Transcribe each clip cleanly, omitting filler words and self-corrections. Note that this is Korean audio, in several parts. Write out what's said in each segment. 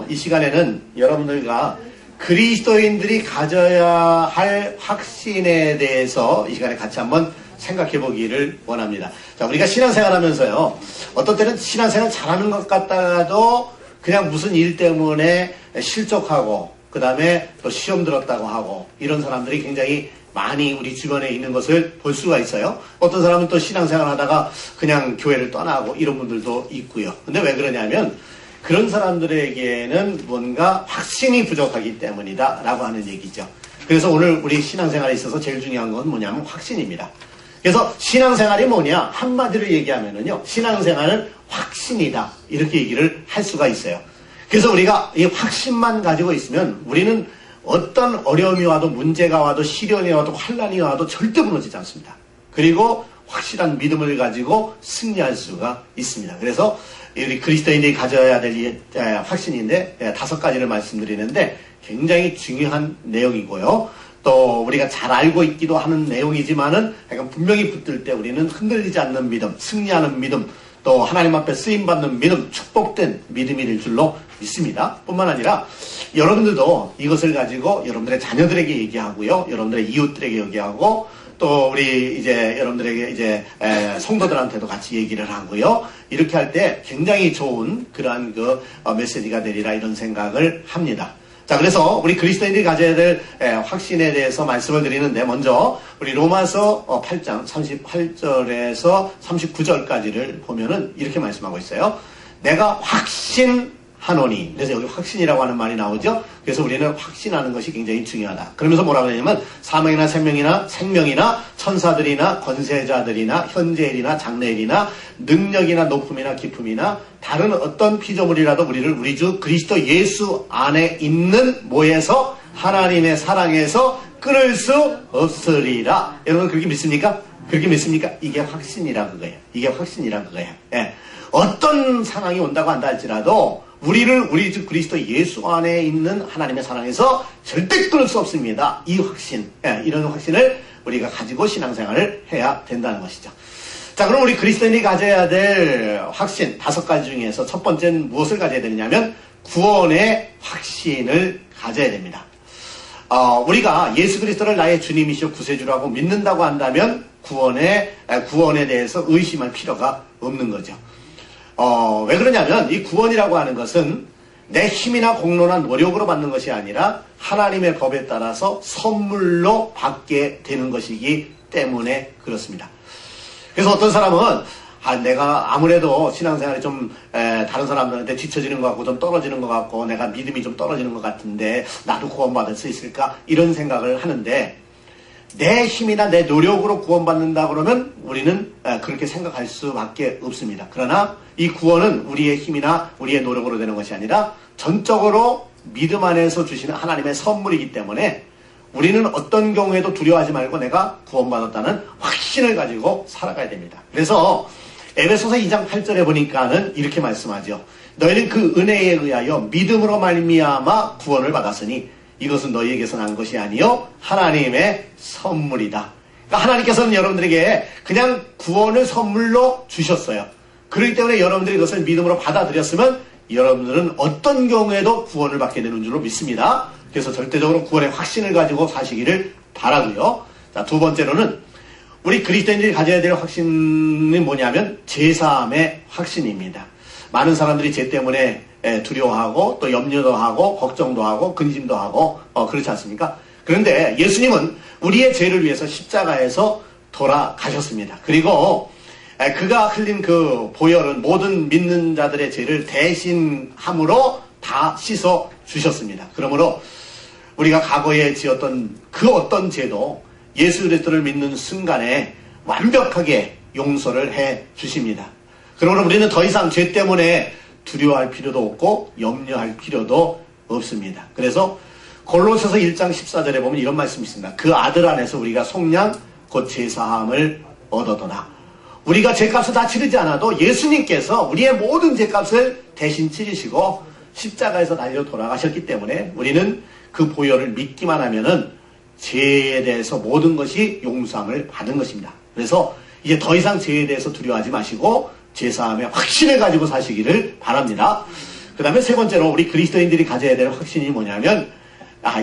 이 시간에는 여러분들과 그리스도인들이 가져야 할 확신에 대해서 이 시간에 같이 한번 생각해 보기를 원합니다. 자, 우리가 신앙생활 하면서요, 어떤 때는 신앙생활 잘하는 것 같다가도 그냥 무슨 일 때문에 실족하고, 그 다음에 또 시험 들었다고 하고, 이런 사람들이 굉장히 많이 우리 주변에 있는 것을 볼 수가 있어요. 어떤 사람은 또 신앙생활 하다가 그냥 교회를 떠나고 이런 분들도 있고요. 근데 왜 그러냐면, 그런 사람들에게는 뭔가 확신이 부족하기 때문이다 라고 하는 얘기죠. 그래서 오늘 우리 신앙생활에 있어서 제일 중요한 건 뭐냐면 확신입니다. 그래서 신앙생활이 뭐냐, 한마디로 얘기하면은요, 신앙생활은 확신이다, 이렇게 얘기를 할 수가 있어요. 그래서 우리가 이 확신만 가지고 있으면 우리는 어떤 어려움이 와도, 문제가 와도, 시련이 와도, 환난이 와도 절대 무너지지 않습니다. 그리고 확실한 믿음을 가지고 승리할 수가 있습니다. 그래서 우리 그리스도인들이 가져야 될 확신인데 5가지를 말씀드리는데 굉장히 중요한 내용이고요. 또 우리가 잘 알고 있기도 하는 내용이지만은 약간 분명히 붙들 때 우리는 흔들리지 않는 믿음, 승리하는 믿음, 또 하나님 앞에 쓰임받는 믿음, 축복된 믿음이 될 줄로 믿습니다. 뿐만 아니라 여러분들도 이것을 가지고 여러분들의 자녀들에게 얘기하고요, 여러분들의 이웃들에게 얘기하고, 또 우리 이제 여러분들에게 성도들한테도 같이 얘기를 하고요. 이렇게 할 때 굉장히 좋은 그러한 메시지가 되리라 이런 생각을 합니다. 자, 그래서 우리 그리스도인들이 가져야 될 확신에 대해서 말씀을 드리는데, 먼저 우리 로마서 8장 38절에서 39절까지를 보면은 이렇게 말씀하고 있어요. 내가 확신하노니. 그래서 여기 확신이라고 하는 말이 나오죠. 그래서 우리는 확신하는 것이 굉장히 중요하다. 그러면서 뭐라고 하냐면, 사망이나 생명이나 천사들이나 권세자들이나 현재일이나 장래일이나 능력이나 높음이나 깊음이나 다른 어떤 피조물이라도 우리를 우리 주 그리스도 예수 안에 있는 뭐에서, 하나님의 사랑에서 끊을 수 없으리라. 여러분 그렇게 믿습니까? 그렇게 믿습니까? 이게 확신이라 그거예요. 이게 확신이라 그거예요. 예. 어떤 상황이 온다고 한다 할지라도 우리를 우리 주 그리스도 예수 안에 있는 하나님의 사랑에서 절대 끊을 수 없습니다. 이 확신, 이런 확신을 우리가 가지고 신앙생활을 해야 된다는 것이죠. 자, 그럼 우리 그리스도인이 가져야 될 확신 5가지 중에서 첫 번째는 무엇을 가져야 되느냐면 구원의 확신을 가져야 됩니다. 우리가 예수 그리스도를 나의 주님이시오 구세주라고 믿는다고 한다면 구원에 대해서 의심할 필요가 없는 거죠. 왜 그러냐면 이 구원이라고 하는 것은 내 힘이나 공로나 노력으로 받는 것이 아니라 하나님의 법에 따라서 선물로 받게 되는 것이기 때문에 그렇습니다. 그래서 어떤 사람은 내가 아무래도 신앙생활이 좀 다른 사람들한테 뒤처지는 것 같고 좀 떨어지는 것 같고 내가 믿음이 좀 떨어지는 것 같은데 나도 구원받을 수 있을까? 이런 생각을 하는데, 내 힘이나 내 노력으로 구원받는다 그러면 우리는 그렇게 생각할 수밖에 없습니다. 그러나 이 구원은 우리의 힘이나 우리의 노력으로 되는 것이 아니라 전적으로 믿음 안에서 주시는 하나님의 선물이기 때문에 우리는 어떤 경우에도 두려워하지 말고 내가 구원받았다는 확신을 가지고 살아가야 됩니다. 그래서 에베소서 2장 8절에 보니까는 이렇게 말씀하죠. 너희는 그 은혜에 의하여 믿음으로 말미암아 구원을 받았으니 이것은 너희에게서 난 것이 아니요 하나님의 선물이다. 그러니까 하나님께서는 여러분들에게 그냥 구원을 선물로 주셨어요. 그렇기 때문에 여러분들이 그것을 믿음으로 받아들였으면 여러분들은 어떤 경우에도 구원을 받게 되는 줄로 믿습니다. 그래서 절대적으로 구원의 확신을 가지고 사시기를 바라고요. 자, 두 번째로는 우리 그리스도인들이 가져야 될 확신이 뭐냐면 죄사함의 확신입니다. 많은 사람들이 죄 때문에 두려워하고 또 염려도 하고 걱정도 하고 근심도 하고 그렇지 않습니까? 그런데 예수님은 우리의 죄를 위해서 십자가에서 돌아가셨습니다. 그리고 그가 흘린 그 보혈은 모든 믿는 자들의 죄를 대신함으로 다 씻어 주셨습니다. 그러므로 우리가 과거에 지었던 그 어떤 죄도 예수 그리스도를 믿는 순간에 완벽하게 용서를 해 주십니다. 그러므로 우리는 더 이상 죄 때문에 두려워할 필요도 없고 염려할 필요도 없습니다. 그래서 골로새서 1장 14절에 보면 이런 말씀이 있습니다. 그 아들 안에서 우리가 속량 곧 제사함을 얻어도나. 우리가 죄값을 다 치르지 않아도 예수님께서 우리의 모든 죄값을 대신 치르시고 십자가에서 달려 돌아가셨기 때문에 우리는 그 보혈을 믿기만 하면은 죄에 대해서 모든 것이 용서함을 받은 것입니다. 그래서 이제 더 이상 죄에 대해서 두려워하지 마시고 제사함의 확신을 가지고 사시기를 바랍니다. 그 다음에 세 번째로 우리 그리스도인들이 가져야 될 확신이 뭐냐면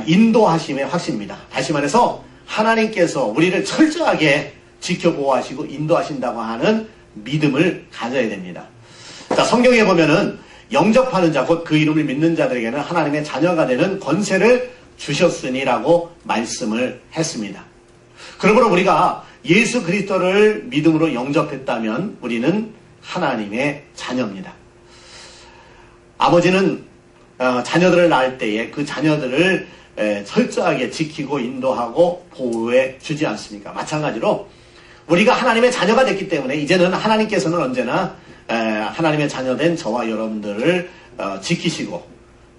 인도하심의 확신입니다. 다시 말해서 하나님께서 우리를 철저하게 지켜보호하시고 인도하신다고 하는 믿음을 가져야 됩니다. 자, 성경에 보면은 영접하는 자, 곧 그 이름을 믿는 자들에게는 하나님의 자녀가 되는 권세를 주셨으니라고 말씀을 했습니다. 그러므로 우리가 예수 그리스도를 믿음으로 영접했다면 우리는 하나님의 자녀입니다. 아버지는 자녀들을 낳을 때에 그 자녀들을 철저하게 지키고 인도하고 보호해 주지 않습니까? 마찬가지로 우리가 하나님의 자녀가 됐기 때문에 이제는 하나님께서는 언제나 하나님의 자녀된 저와 여러분들을 지키시고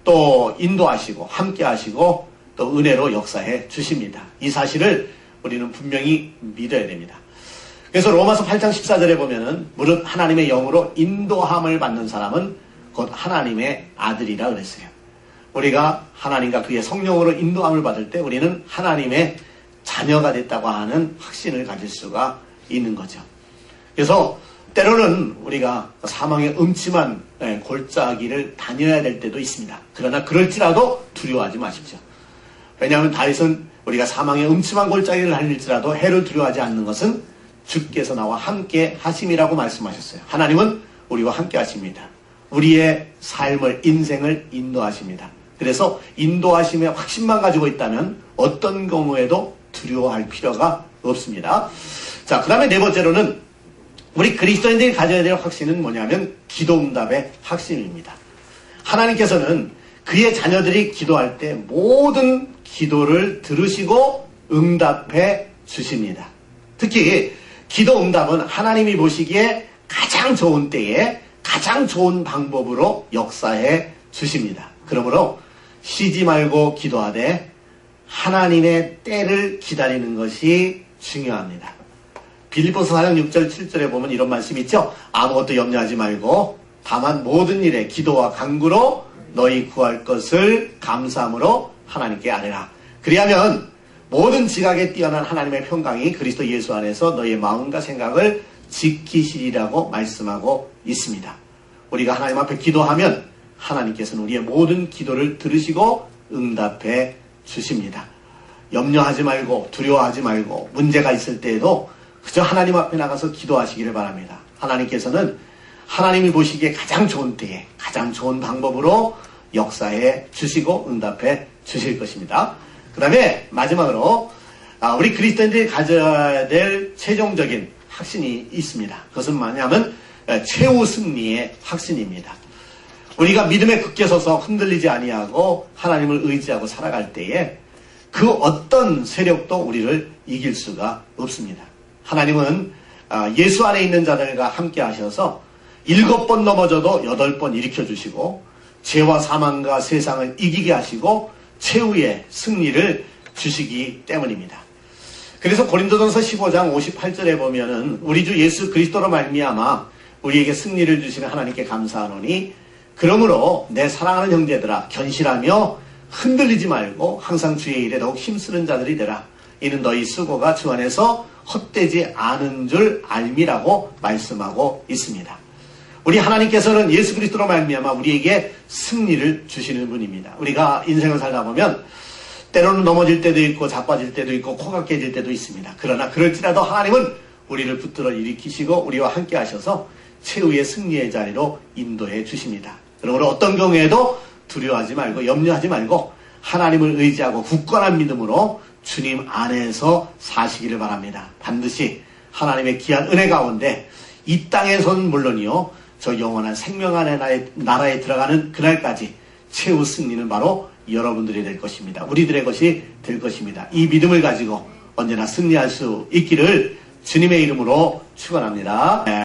또 인도하시고 함께 하시고 또 은혜로 역사해 주십니다. 이 사실을 우리는 분명히 믿어야 됩니다. 그래서 로마서 8장 14절에 보면은 무릇 하나님의 영으로 인도함을 받는 사람은 곧 하나님의 아들이라 그랬어요. 우리가 하나님과 그의 성령으로 인도함을 받을 때 우리는 하나님의 자녀가 됐다고 하는 확신을 가질 수가 있는 거죠. 그래서 때로는 우리가 사망의 음침한 골짜기를 다녀야 될 때도 있습니다. 그러나 그럴지라도 두려워하지 마십시오. 왜냐하면 다윗은 우리가 사망의 음침한 골짜기를 달릴지라도 해를 두려워하지 않는 것은 주께서 나와 함께 하심이라고 말씀하셨어요. 하나님은 우리와 함께 하십니다. 우리의 삶을, 인생을 인도하십니다. 그래서 인도하심의 확신만 가지고 있다면 어떤 경우에도 두려워할 필요가 없습니다. 자, 그 다음에 네 번째로는 우리 그리스도인들이 가져야 될 확신은 뭐냐면 기도응답의 확신입니다. 하나님께서는 그의 자녀들이 기도할 때 모든 기도를 들으시고 응답해 주십니다. 특히 기도응답은 하나님이 보시기에 가장 좋은 때에 가장 좋은 방법으로 역사해 주십니다. 그러므로 쉬지 말고 기도하되 하나님의 때를 기다리는 것이 중요합니다. 빌립보서 4장 6절 7절에 보면 이런 말씀이 있죠. 아무것도 염려하지 말고 다만 모든 일에 기도와 간구로 너희 구할 것을 감사함으로 하나님께 아뢰라. 그리하면 모든 지각에 뛰어난 하나님의 평강이 그리스도 예수 안에서 너희의 마음과 생각을 지키시리라고 말씀하고 있습니다. 우리가 하나님 앞에 기도하면 하나님께서는 우리의 모든 기도를 들으시고 응답해 주십니다. 염려하지 말고 두려워하지 말고 문제가 있을 때에도 그저 하나님 앞에 나가서 기도하시기를 바랍니다. 하나님께서는 하나님이 보시기에 가장 좋은 때에 가장 좋은 방법으로 역사해 주시고 응답해 주실 것입니다. 그 다음에 마지막으로 우리 그리스도인들이 가져야 될 최종적인 확신이 있습니다. 그것은 뭐냐면 최후 승리의 확신입니다. 우리가 믿음에 굳게 서서 흔들리지 아니하고 하나님을 의지하고 살아갈 때에 그 어떤 세력도 우리를 이길 수가 없습니다. 하나님은 예수 안에 있는 자들과 함께 하셔서 7번 넘어져도 8번 일으켜주시고 죄와 사망과 세상을 이기게 하시고 최후의 승리를 주시기 때문입니다. 그래서 고린도전서 15장 58절에 보면은 우리 주 예수 그리스도로 말미암아 우리에게 승리를 주시는 하나님께 감사하노니 그러므로 내 사랑하는 형제들아 견실하며 흔들리지 말고 항상 주의 일에 더욱 힘쓰는 자들이 되라. 이는 너희 수고가 주 안에서 헛되지 않은 줄 알미라고 말씀하고 있습니다. 우리 하나님께서는 예수 그리스도로 말미암아 우리에게 승리를 주시는 분입니다. 우리가 인생을 살다 보면 때로는 넘어질 때도 있고 자빠질 때도 있고 코가 깨질 때도 있습니다. 그러나 그럴지라도 하나님은 우리를 붙들어 일으키시고 우리와 함께 하셔서 최후의 승리의 자리로 인도해 주십니다. 그러므로 어떤 경우에도 두려워하지 말고 염려하지 말고 하나님을 의지하고 굳건한 믿음으로 주님 안에서 사시기를 바랍니다. 반드시 하나님의 귀한 은혜 가운데 이 땅에서는 물론이요 저 영원한 생명의 나라에 들어가는 그날까지 최후 승리는 바로 여러분들이 될 것입니다. 우리들의 것이 될 것입니다. 이 믿음을 가지고 언제나 승리할 수 있기를 주님의 이름으로 축원합니다.